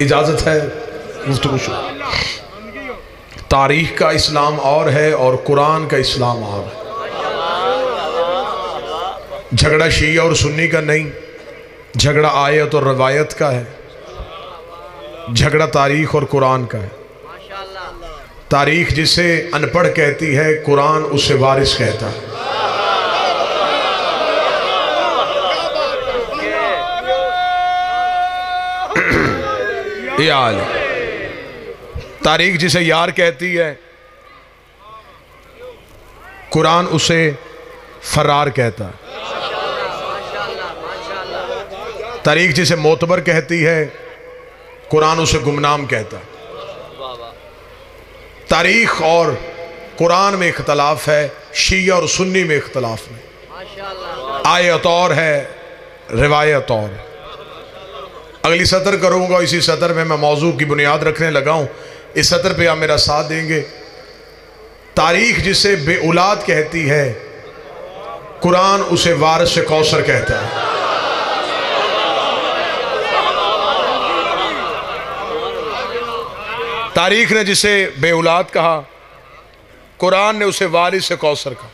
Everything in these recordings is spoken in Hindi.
इजाज़त है गुफ्तगू शुरू। तारीख़ का इस्लाम और है और कुरान का इस्लाम और है। झगड़ा शिया और सुन्नी का नहीं, झगड़ा आयत और रवायत का है, झगड़ा तारीख़ और कुरान का है। तारीख़ जिसे अनपढ़ कहती है, कुरान उसे वारिस कहता है। यार तारीख जिसे यार कहती है, कुरान उसे फरार कहता है। तारीख जिसे मोतबर कहती है, कुरान उसे गुमनाम कहता है। तारीख और कुरान में इख्तलाफ है, शिया और सुन्नी में इख्तलाफ नहीं। आयत और है, रिवायत और है। अगली सतर करूंगा, इसी सतर में मैं मौजू की बुनियाद रखने लगा हूं। इस सतर पे आप मेरा साथ देंगे। तारीख जिसे बेऔलाद कहती है, कुरान उसे वारिस कौसर कहता है। तारीख ने जिसे बेऔलाद कहा, कुरान ने उसे वारिस कौसर कहा।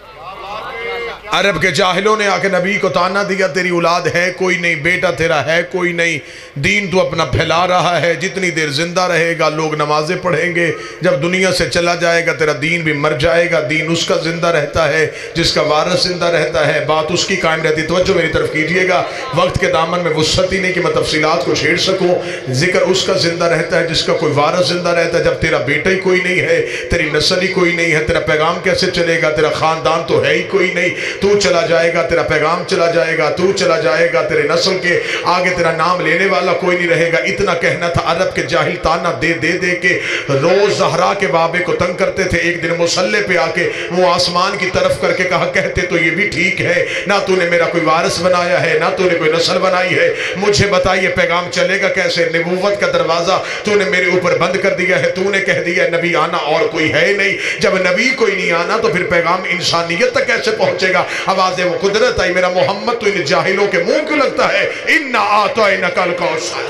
अरब के जाहिलों ने आके नबी को ताना दिया, तेरी औलाद है कोई नहीं, बेटा तेरा है कोई नहीं, दीन तो अपना फैला रहा है, जितनी देर जिंदा रहेगा लोग नमाजें पढ़ेंगे, जब दुनिया से चला जाएगा तेरा दीन भी मर जाएगा। दीन उसका जिंदा रहता है जिसका वारिस जिंदा रहता है, बात उसकी कायम रहती। तवज्जो मेरी तरफ कीजिएगा, वक्त के दामन में वुसअत ही नहीं कि मैं तफसीलात को छेड़ सकूँ। जिक्र उसका जिंदा रहता है जिसका कोई वारिस जिंदा रहता है। जब तेरा बेटा ही कोई नहीं है, तेरी नस्ल ही कोई नहीं है, तेरा पैगाम कैसे चलेगा? तेरा खानदान तो है ही कोई नहीं, तू चला जाएगा तेरा पैगाम चला जाएगा, तू चला जाएगा तेरे नस्ल के आगे तेरा नाम लेने वाला कोई नहीं रहेगा। इतना कहना था। अरब के जाहिल ताना दे दे दे के रोज ज़हरा के बाबे को तंग करते थे। एक दिन मुसल्ले पे आके वो आसमान की तरफ करके कहा, कहते तो ये भी ठीक है, ना तूने मेरा कोई वारिस बनाया है, ना तूने कोई नस्ल बनाई है, मुझे बताइए पैगाम चलेगा कैसे? नबूवत का दरवाजा तूने मेरे ऊपर बंद कर दिया है, तूने कह दिया नबी आना और कोई है नहीं। जब नबी कोई नहीं आना तो फिर पैगाम इंसानियत तक कैसे पहुंचेगा? आवाज़ वो कुदरत आई, मेरा मोहम्मद तो इन जाहिलों के मुंह क्यों लगता है? इन्ना आतैना कल कौसर,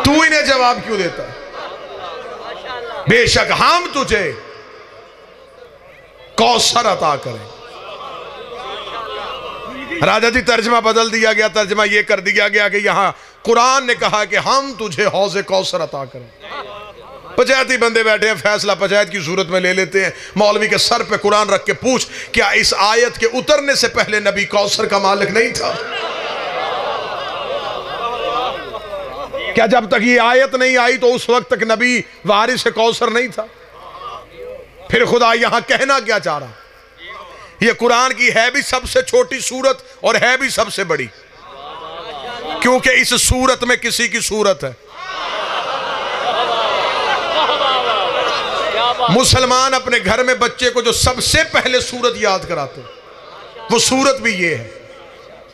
तू इन्हें जवाब क्यों देता है? बेशक हम तुझे कौसर अता करें। राजा जी तर्जमा बदल दिया गया, तर्जमा यह कर दिया गया कि यहां कुरान ने कहा कि हम तुझे हौज़े कौसर अता करें। पंचायती बंदे बैठे हैं, फैसला पंचायत की सूरत में ले लेते हैं। मौलवी के सर पे कुरान रख के पूछ, क्या इस आयत के उतरने से पहले नबी कौसर का मालिक नहीं था? क्या जब तक ये आयत नहीं आई तो उस वक्त तक नबी वारिस कौसर नहीं था? फिर खुदा यहां कहना क्या चाह रहा? ये कुरान की है भी सबसे छोटी सूरत और है भी सबसे बड़ी, क्योंकि इस सूरत में किसी की सूरत है। मुसलमान अपने घर में बच्चे को जो सबसे पहले सूरत याद कराते वो सूरत भी ये है,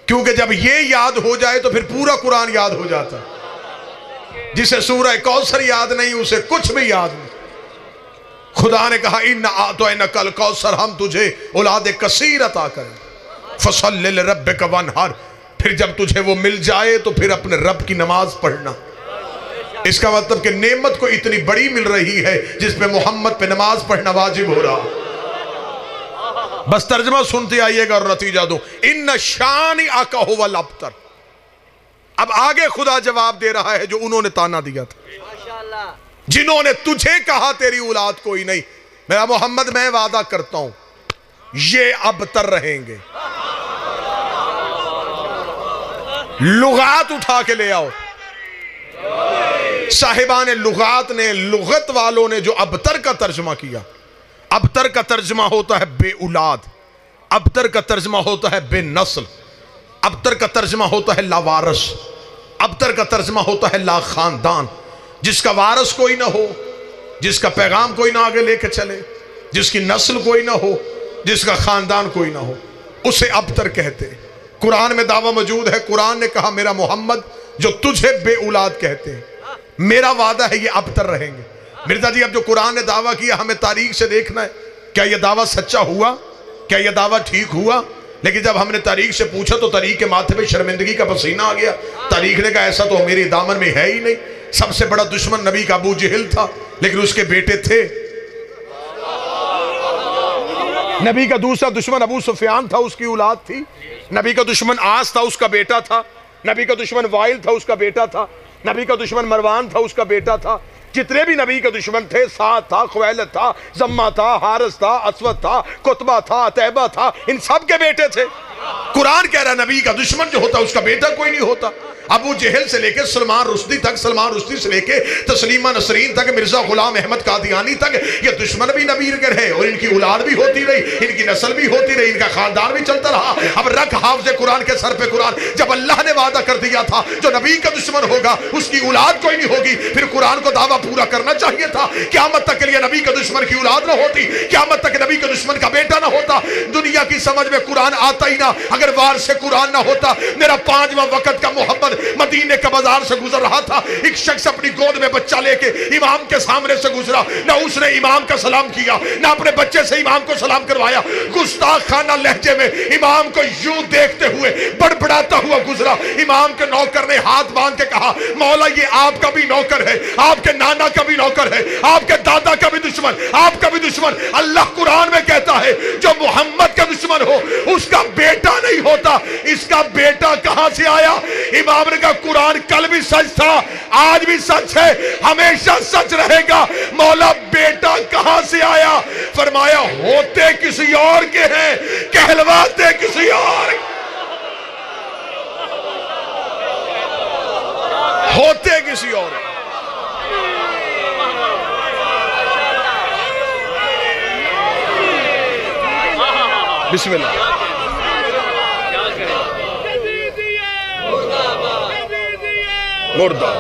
क्योंकि जब ये याद हो जाए तो फिर पूरा कुरान याद हो जाता है। जिसे सूरह कौसर याद नहीं उसे कुछ भी याद नहीं। खुदा ने कहा इन्ना आतैना कल कौसर, हम तुझे औलाद कसीर अता करें, फसल्लि लिरब्बिका वन्हर। फिर जब तुझे वो मिल जाए तो फिर अपने रब की नमाज पढ़ना। इसका मतलब कि नेमत को इतनी बड़ी मिल रही है जिसमें मोहम्मद पे नमाज पढ़ना वाजिब हो रहा। बस तर्जमा सुनते आइएगा और नतीजा दो। इन्ना शानी आका हुवल अब्तर। अब आगे खुदा जवाब दे रहा है जो उन्होंने ताना दिया था, जिन्होंने तुझे कहा तेरी औलाद कोई नहीं। मेरा मोहम्मद मैं वादा करता हूं ये अबतर रहेंगे। लुगात उठा के ले आओ। साहिबान लुगात ने, लुगत वालों ने जो अबतर का तर्जमा किया, अबतर का तर्जमा होता है बेऔलाद, अबतर का तर्जमा होता है बेनस्ल, अबतर का तर्जमा होता है लावारस, अबतर का तर्जमा होता है ला खानदान। जिसका वारस कोई ना हो, जिसका पैगाम कोई ना आगे लेके चले, जिसकी नस्ल कोई ना हो, जिसका खानदान कोई ना हो, उसे अबतर कहते। कुरान में दावा मौजूद है। कुरान ने कहा मेरा मोहम्मद जो तुझे बेऔलाद कहते हैं, मेरा वादा है ये अबतर रहेंगे। मिर्जा जी अब जो कुरान ने दावा किया हमें तारीख से देखना है, क्या यह दावा सच्चा हुआ, क्या यह दावा ठीक हुआ? लेकिन जब हमने तारीख से पूछा तो तारीख के माथे पे शर्मिंदगी का पसीना आ गया। तारीख ने कहा ऐसा तो मेरे दामन में है ही नहीं। सबसे बड़ा दुश्मन नबी का अबू जहल था, लेकिन उसके बेटे थे। नबी का दूसरा दुश्मन अबू सुफियान था, उसकी औलाद थी। नबी का दुश्मन आस था, उसका बेटा था। नबी का दुश्मन वाइल था, उसका बेटा था। नबी का दुश्मन मरवान था, उसका बेटा था। जितने भी नबी के दुश्मन थे, साद था, खुवैलद था, जम्मा था, हारिस था, असवद था, कुतबा था, तैबा था, इन सब के बेटे थे। कुरान कह रहा नबी का दुश्मन जो होता उसका बेटा कोई नहीं होता। अबू जहल से लेके सलमान रुश्दी तक, सलमान रुश्दी से लेके तस्लीमा नसरीन तक, मिर्जा गुलाम अहमद कादियानी तक, ये दुश्मन भी नबी के रहे और इनकी औलाद भी होती रही, इनकी नस्ल भी होती रही, इनका खानदान भी चलता रहा। अब रख हाफिज़ कुरान के सर पे कुरान। जब अल्लाह ने वादा कर दिया था जो नबी का दुश्मन होगा उसकी औलाद कोई नहीं होगी, फिर कुरान को दावा पूरा करना चाहिए था। क़यामत तक के लिए नबी के दुश्मन की औलाद ना होती, क़यामत तक नबी के दुश्मन का बेटा ना होता। दुनिया की समझ में कुरान आता ही ना अगर वार से कुरान ना होता। मेरा 5वां वक्त का मोहम्मद मदीने के बाजार से गुजर रहा था। एक शख्स अपनी गोद में बच्चा लेके इमाम के सामने से गुजरा, ना उसने इमाम का सलाम किया, ना अपने बच्चे से इमाम को सलाम करवाया। गुस्ताख खाना लहजे में इमाम को यूं देखते हुए बड़बड़ाता हुआ गुजरा। इमाम के नौकर ने हाथ बांध के कहा, मौला ये आपका भी नौकर है, आपके नाना का भी नौकर है, आपके दादा का भी दुश्मन, आपका भी दुश्मन। अल्लाह कुरान में कहता है जो मोहम्मद का दुश्मन हो उसका बेटा नहीं होता। इसका बेटा कहां से आया? इमाम ने कहा कुरान कल भी सच था, आज भी सच है, हमेशा सच रहेगा। मौला बेटा कहां से आया? फरमाया होते किसी और के हैं, कहलवाते किसी और, होते किसी और। बिस्मिल्लाह। मुर्दा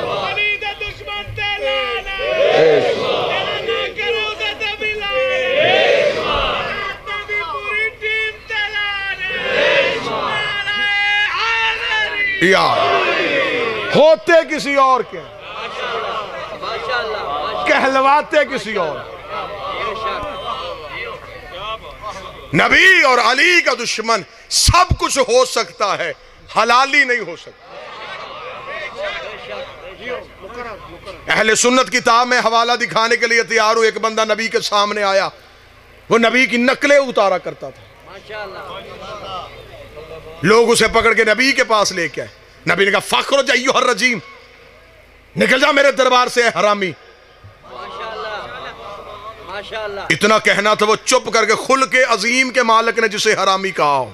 यार होते किसी और के, कहलवाते किसी और। नबी और अली का दुश्मन सब कुछ हो सकता है, हलाली नहीं हो सकता। अहले सुन्नत किताब में हवाला दिखाने के लिए तैयार हूं। एक बंदा नबी के सामने आया, वो नबी की नकलें उतारा करता था। लोग उसे पकड़ के नबी के पास लेके आए। नबी ने कहा फख्र जाइयो हर रजीम, निकल जा मेरे दरबार से हरामी। इतना कहना था, वो चुप करके खुल के अजीम के मालिक ने जिसे हरामी कहा हो,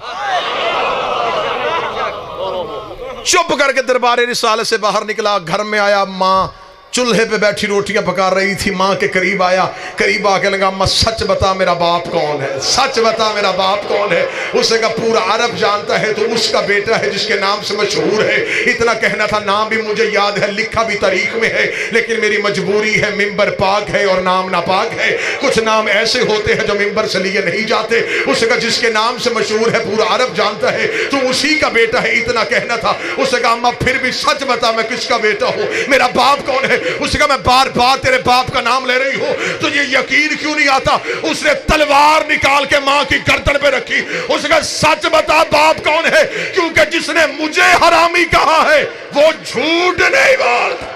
चुप करके दरबार रिसाले से बाहर निकला। घर में आया, माँ चूल्हे पे बैठी रोटियां पका रही थी। माँ के करीब आया, करीब आके लगा, अम्मा सच बता मेरा बाप कौन है, सच बता मेरा बाप कौन है। उसने कहा पूरा अरब जानता है तो उसका बेटा है जिसके नाम से मशहूर है। इतना कहना था, नाम भी मुझे याद है, लिखा भी तारीख में है, लेकिन मेरी मजबूरी है, मिंबर पाक है और नाम नापाक है। कुछ नाम ऐसे होते हैं जो मिंबर से लिए नहीं जाते। उसने कहा जिसके नाम से मशहूर है पूरा अरब जानता है तो उसी का बेटा है। इतना कहना था। उसने कहा अम्मा फिर भी सच बता मैं किसका बेटा हूँ, मेरा बाप कौन है। उसने कहा मैं बार बार तेरे बाप का नाम ले रही हूं, तुझे यकीन क्यों नहीं आता। उसने तलवार निकाल के मां की गर्दन पे रखी। उसने कहा सच बता बाप कौन है, क्योंकि जिसने मुझे हरामी कहा है वो झूठ नहीं बोलता।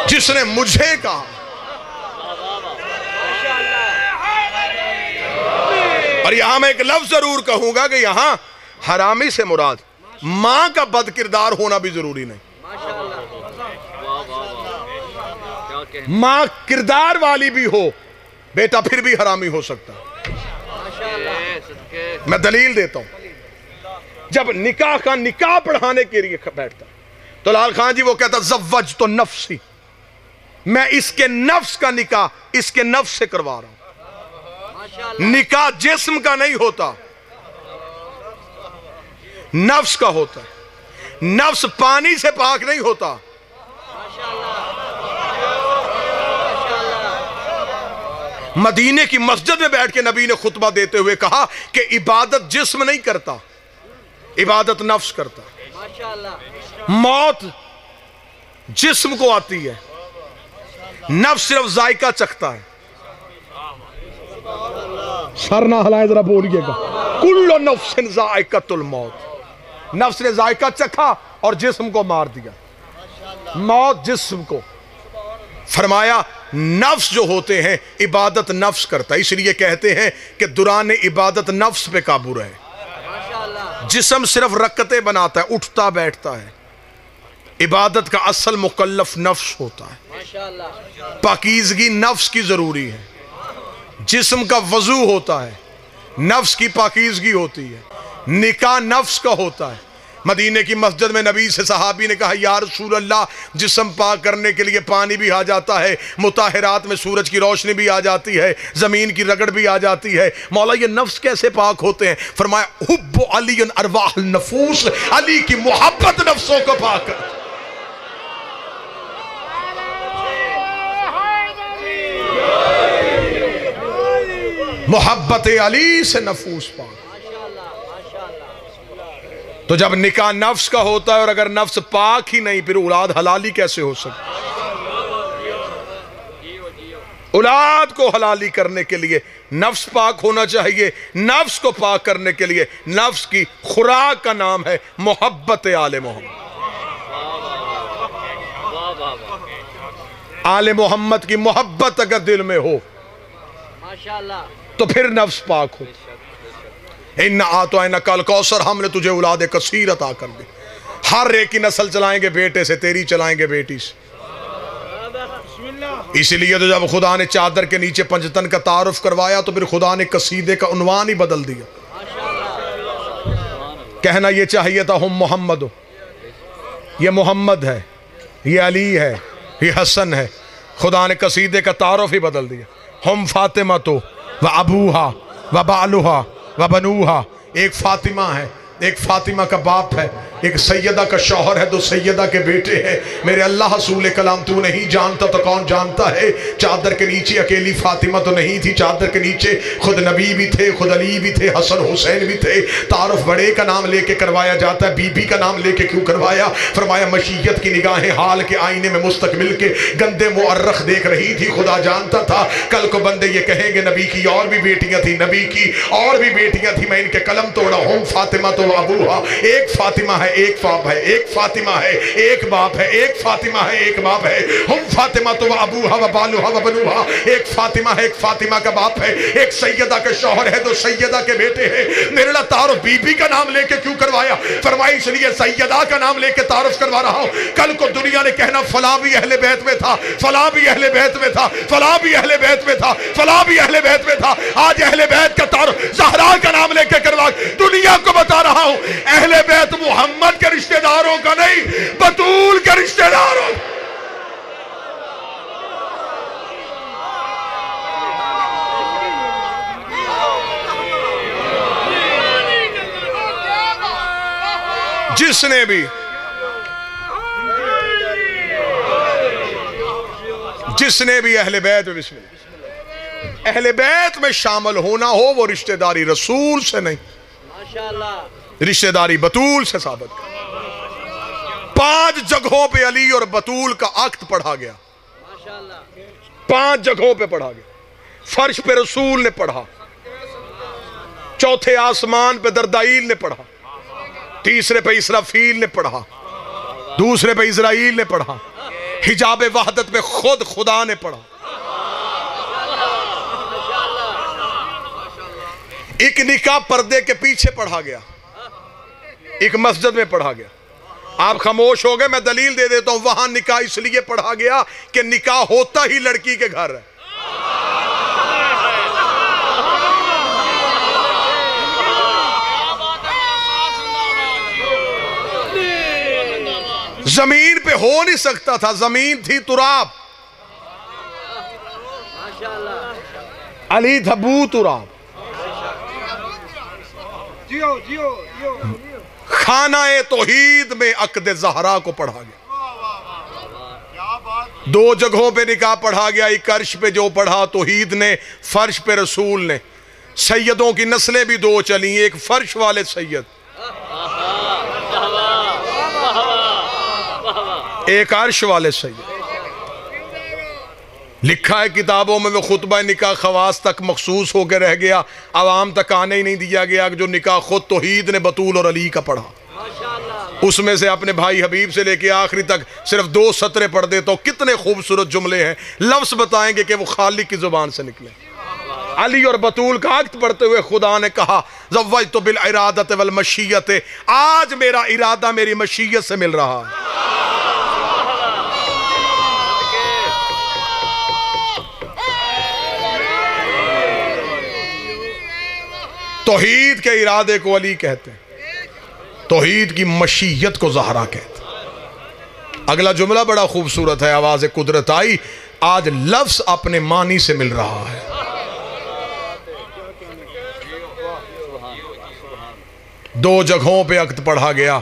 जिसने मुझे कहा। और यहां मैं एक लफ्ज जरूर कहूंगा कि यहां हरामी से मुराद मां का बद किरदार होना भी जरूरी नहीं। मां किरदार वाली भी हो, बेटा फिर भी हरामी हो सकता है। मैं दलील देता हूं। जब निकाह का निकाह पढ़ाने के लिए बैठता तो लाल खान जी वो कहता ज़व्वज तो नफ्सी, मैं इसके नफ्स का निकाह इसके नफ्स से करवा रहा हूं। निकाह जिस्म का नहीं होता, नफ्स का होता है। नफ्स पानी से पाक नहीं होता। मदीने की मस्जिद में बैठ के नबी ने खुतबा देते हुए कहा कि इबादत जिस्म नहीं करता, इबादत नफ्स करता। मौत जिस्म को आती है, नफ्स सिर्फ जायका चखता है। सर ना हिलाए, जरा बोलिएगा। कुल्लु नफ्सिन ज़ाइक़तुल मौत, नफ्स ने जायका चखा और जिस्म को मार दिया, मौत जिस्म को। फरमाया नफ्स जो होते हैं इबादत नफ्स करता है, इसलिए कहते हैं कि दुरान इबादत नफ्स पे काबू रहे। जिस्म सिर्फ रकतें बनाता है, उठता बैठता है। इबादत का असल मुकल्लफ नफ्स होता है। पाकीज़गी नफ्स की जरूरी है। जिस्म का वजू होता है, नफ्स की पाकीज़गी होती है। निकाह नफ्स का होता है। मदीने की मस्जिद में नबी से सहाबी ने कहा, या रसूल अल्लाह, जिस्म पाक करने के लिए पानी भी आ जाता है, मुताहिरात में सूरज की रोशनी भी आ जाती है, ज़मीन की रगड़ भी आ जाती है, मौला ये नफ्स कैसे पाक होते हैं? फरमाया हुब्बु अलीन अरवाहुन नफूस, अली की मोहब्बत नफ्सों को पाक कर। मोहब्बत अली से नफूस पाक। तो जब निकाह नफ्स का होता है और अगर नफ्स पाक ही नहीं, फिर औलाद हलाली कैसे हो सकती? औलाद को हलाली करने के लिए नफ्स पाक होना चाहिए। नफ्स को पाक करने के लिए नफ्स की खुराक का नाम है मोहब्बत आले मोहम्मद। आले मोहम्मद की मोहब्बत अगर दिल में हो माशाअल्लाह, तो फिर नफ्स पाक हो। इन्ना आतोइना कल कौसर, हमने तुझे औलाद कसीर अता कर दी। हर एक की नस्ल चलाएंगे बेटे से, तेरी चलाएंगे बेटी से। इसलिए तो जब खुदा ने चादर के नीचे पंजतन का तारुफ करवाया, तो फिर खुदा ने कसीदे का उन्वान ही बदल दिया। कहना ये चाहिए था, हम मोहम्मद हो, ये मोहम्मद है, ये अली है, ये हसन है। खुदा ने कसीदे का तारुफ ही बदल दिया। हम फातिमा तो व अबूहा व बालुहा व बनूहा। एक फातिमा है, एक फातिमा का बाप है, एक सैयदा का शौहर है, दो सैयदा के बेटे हैं। मेरे अल्लाह रसूल कलाम, तू नहीं जानता तो कौन जानता है? चादर के नीचे अकेली फातिमा तो नहीं थी, चादर के नीचे खुद नबी भी थे, खुद अली भी थे, हसन हुसैन भी थे। तारुफ बड़े का नाम लेके करवाया जाता है, बीबी का नाम लेके क्यों करवाया? फरमाया मशीयत की निगाहें हाल के आईने में मुस्तकबिल के गंदे मुअर्रख देख रही थी। खुदा जानता था कल को बंदे ये कहेंगे नबी की और भी बेटियां थी, नबी की और भी बेटियां थी, मैं इनके कलम तोड़ा हूँ। फातिमा तो अबूहा, एक फातिमा है, एक बाप है, एक फातिमा है, एक बाप है, एक फातिमा है, एक बाप है। हम फातिमा तो अबूहा व बालुहा व बनूहा। एक फातिमा है, एक फातिमा का बाप है, एक सैयदा का शौहर है, दो सैयदा के बेटे हैं। मेरे लिए तारुफ बीबी का नाम लेके क्यों करवाया? फरमाई इसलिए सैयदा का नाम लेके तारुफ करवा रहा हूं। कल को दुनिया ने कहना फला भी अहले बैत में था, फला भी अहले बैत में था, फला भी अहले बैत में था, फला भी अहले बैत में था। आज अहले बैत का तारुफ ज़हरा का नाम लेके करवा दुनिया को बता रहा हूं, अहले बैत मोहम्मद के रिश्तेदारों का नहीं, बतूल के रिश्तेदारों। जिसने भी अहले बैत में बिस्मिल्लाह अहले बैत में शामिल होना हो, वो रिश्तेदारी रसूल से नहीं, रिश्तेदारी बतूल से साबित कर। 5 जगहों पे अली और बतूल का अक्द पढ़ा गया, 5 जगहों पे पढ़ा गया। फर्श पे रसूल ने पढ़ा, चौथे आसमान पे दरदाइल ने पढ़ा, तीसरे पे इसराफील ने पढ़ा, दूसरे पे इजराइल ने पढ़ा, हिजाब वहदत पे खुद खुदा ने पढ़ा। एक निकाह पर्दे के पीछे पढ़ा गया, एक मस्जिद में पढ़ा गया। आप खामोश हो गए, मैं दलील दे देता हूं। वहां निकाह इसलिए पढ़ा गया कि निकाह होता ही लड़की के घर है। जमीन पे हो नहीं सकता था, जमीन थी तुराब, अली धबू तुराब। खाना तौहीद में अक़द ज़हरा को पढ़ा गया। 2 जगहों पे निकाह पढ़ा गया, एक अर्श पे जो पढ़ा तौहीद ने, फर्श पे रसूल ने। सैयदों की नस्लें भी 2 चली, एक फर्श वाले सैयद, एक अर्श वाले सैयद। लिखा है किताबों में वो खुतबा निकाह खवास तक मखसूस होकर रह गया, आवाम तक आने ही नहीं दिया गया। जो निकाह खुद तौहीद ने बतूल और अली का पढ़ा, उसमें से अपने भाई हबीब से लेके आखिरी तक सिर्फ 2 सतरे पढ़ दे तो कितने खूबसूरत जुमले हैं, लफ्ज़ बताएंगे कि वो खालिक की जुबान से निकले। अली और बतूल का अक्ट पढ़ते हुए खुदा ने कहा ज़व्वजतु बिल इरादत वल मशीयत, आज मेरा इरादा मेरी मशीयत से मिल रहा है। तौहीद के इरादे को अली कहते हैं, तौहीद की मशीयत को ज़हरा कहते हैं। अगला जुमला बड़ा खूबसूरत है, आवाज़ कुदरत आई, आज लफ्ज़ अपने मानी से मिल रहा है। दो जगहों पे अक्ट पढ़ा गया,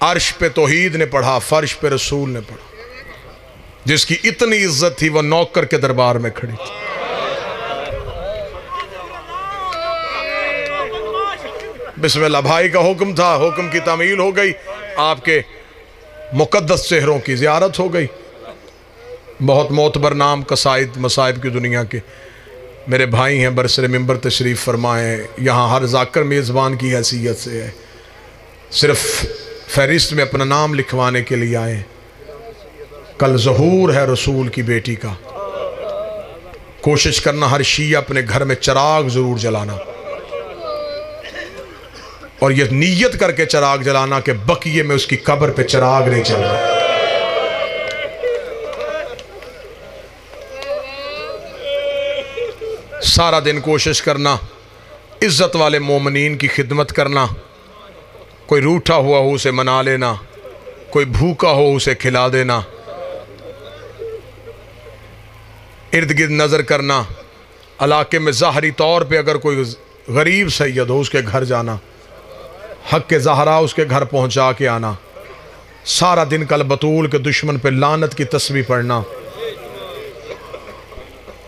अर्श पे तौहीद ने पढ़ा, फर्श पे रसूल ने पढ़ा। जिसकी इतनी इज्जत थी वह नौकर के दरबार में खड़ी थी। बिस्मिल्लाह भाई का हुक्म था, हुक्म की तामील हो गई, आपके मुकद्दस चेहरों की ज़ियारत हो गई। बहुत मोतबर नाम कसाइद मसाइब की दुनिया के मेरे भाई हैं, बरसरे मिंबर तशरीफ़ फरमाएँ। यहाँ हर जाकर मेज़बान की हैसियत से है, सिर्फ फहरिस्त में अपना नाम लिखवाने के लिए आए। कल ज़हूर है रसूल की बेटी का, कोशिश करना हर शिया अपने घर में चिराग ज़रूर जलाना, और यह नीयत करके चिराग जलाना कि बकिए में उसकी कब्र पे चिराग नहीं चल रहा। सारा दिन कोशिश करना इज्जत वाले मोमिनीन की खिदमत करना। कोई रूठा हुआ हो उसे मना लेना, कोई भूखा हो उसे खिला देना, इर्द गिर्द नज़र करना। इलाके में ज़ाहरी तौर पे अगर कोई गरीब सैयद हो उसके घर जाना, हक के ज़हरा उसके घर पहुंचा के आना। सारा दिन कल बतूल के दुश्मन पे लानत की तस्बीह पढ़ना।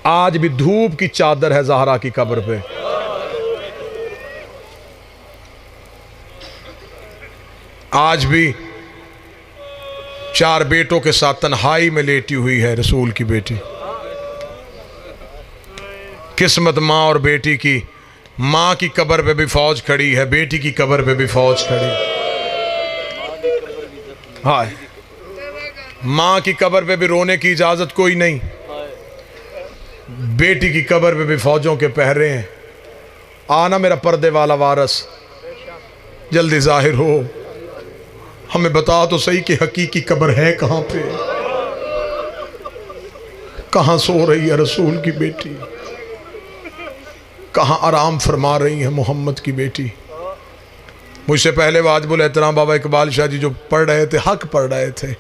आज भी धूप की चादर है ज़हरा की कब्र पे। आज भी 4 बेटों के साथ तन्हाई में लेटी हुई है रसूल की बेटी। किस्मत माँ और बेटी की, माँ की कब्र पे भी फौज खड़ी है, बेटी की कब्र पे भी फौज खड़ी। हाय, माँ की कब्र पे भी रोने की इजाजत कोई नहीं, बेटी की कब्र पे भी फौजों के पहरे हैं। आना मेरा पर्दे वाला वारस, जल्दी जाहिर हो, हमें बता तो सही कि हकीकी कब्र है कहाँ पे, कहाँ सो रही है रसूल की बेटी, कहाँ आराम फरमा रही है मोहम्मद की बेटी। मुझसे पहले वाजिबुल एहतराम बाबा इकबाल शाह जी जो पढ़ रहे थे, हक पढ़ रहे थे,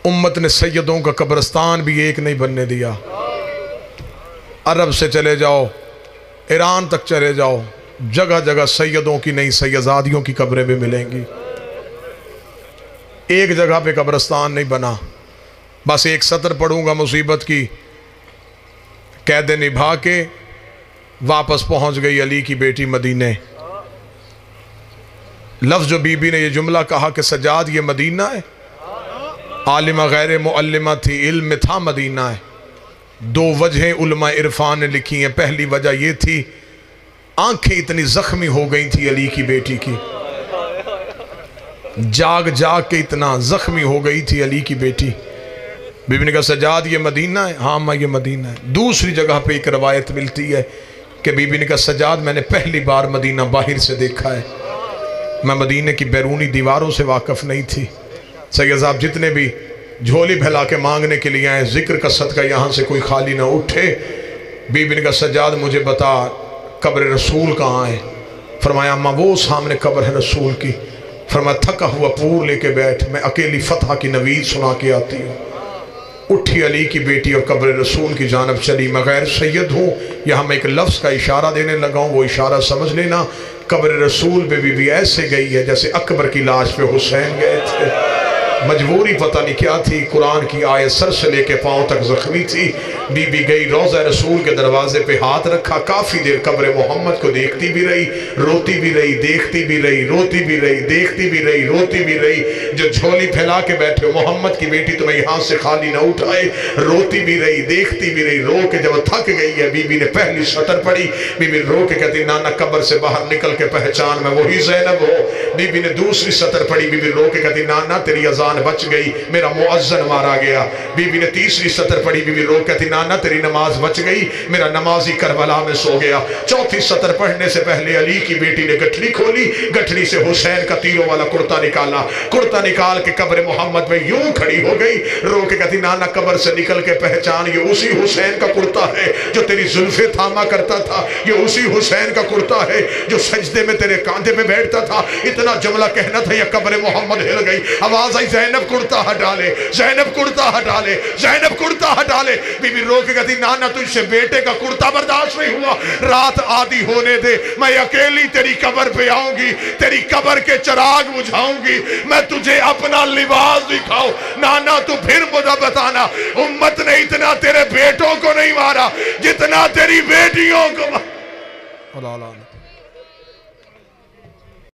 उम्मत ने सैयदों का कब्रिस्तान भी एक नहीं बनने दिया। अरब से चले जाओ, ईरान तक चले जाओ, जगह जगह सैयदों की नहीं सैयदादियों की कब्रें भी मिलेंगी। एक जगह पे कब्रिस्तान नहीं बना। बस एक सत्र पढ़ूंगा मुसीबत की, कैद निभा के वापस पहुंच गई अली की बेटी मदीने। लफ्ज़ जो बीबी ने ये जुमला कहा कि सजाद ये मदीना है, आलिमा गैर मुअल्लिमा थी, इल्म में था मदीना है। 2 वजहें उलमा इरफान ने लिखी हैं। पहली वजह ये थी, आंखें इतनी जख्मी हो गई थी अली की बेटी की, जाग जाग के इतना जख्मी हो गई थी अली की बेटी। बीबी ने कहा सजाद ये मदीना है, हाँ माँ ये मदीना है। दूसरी जगह पे एक रवायत मिलती है कि बीबी ने कहा सजाद मैंने पहली बार मदीना बाहर से देखा है, मैं मदीने की बैरूनी दीवारों से वाकिफ़ नहीं थी। सैयद साहब जितने भी झोली फैला के मांगने के लिए आए, जिक्र का सदका यहाँ से कोई खाली ना उठे। बीबी ने कहा सज्जाद मुझे बता कब्र रसूल कहाँ है। फरमाया अम्मा वो सामने कब्र है रसूल की। फरमाया थका हुआ पूर लेके बैठ, मैं अकेली फतह की नवीद सुना के आती हूँ। उठी अली की बेटी और कब्र रसूल की जानब चली। मैं गैर सैयद हूँ, यहाँ मैं एक लफ्ज़ का इशारा देने लगा हूँ, वो इशारा समझ लेना। कब्र रसूल पे बीबी ऐसे गई है जैसे अकबर की लाश पे हुसैन गए थे। मजबूरी पता नहीं क्या थी, कुरान की आयत सर से लेके पाँव तक जख्मी थी। बीबी गई रोज़ा रसूल के दरवाजे पे हाथ रखा, काफ़ी देर कब्र मोहम्मद को देखती भी रही, रोती भी रही, देखती भी रही, रोती भी रही, देखती भी रही, रोती भी रही। जो झोली फैला के बैठे हो, मोहम्मद की बेटी तुम्हें यहाँ से खाली ना उठाए। रोती भी रही, देखती भी रही, रो के जब थक गई है, बीबी ने पहली सतर पढ़ी। बीबी रो के कहती नाना कब्र से बाहर निकल के पहचान मैं वही ज़ैनब हो। बीबी ने दूसरी सतर पढ़ी, बीबी रो के कहती नाना तेरी अजान बच गई, मेरा मुअज्जन मारा गया। बीबी ने तीसरी सतर पढ़ी, बीबी रो कहती नाना तेरी नमाज बच गई, मेरा नमाजी करबला में सो गया। चौथी सतर पढ़ने से पहले अली की बेटी ने गठरी खोली, गठरी से हुसैन का तीरों वाला कुर्ता निकाला, कुर्ता निकाल के कब्र मोहम्मद में यूं खड़ी हो गई, रो के कहती नाना कब्र से निकल के पहचान ये उसी हुसैन का कुर्ता है जो तेरी जुल्फे थामा करता था, ये उसी हुसैन का कुर्ता है जो सजदे में तेरे कांधे पे बैठता था। इतना जुमला कहना था या कब्र मोहम्मद हिल गई। आवाज आई जैनब कुर्ता हटा ले, जैनब कुर्ता हटा ले, जैनब कुर्ता हटा ले। बीबी रो के कहती नाना तुझसे बेटे का कुर्ता बर्दाश्त नहीं हुआ, रात आधी होने दे, मैं अकेली तेरी कब्र पे आऊंगी, तेरी कब्र के चिराग बुझाऊंगी, मैं तुझे अपना लिबास दिखाऊं। नाना तू फिर मुझे बताना, उम्मत ने इतना तेरे बेटों को नहीं मारा जितना तेरी बेटियों को।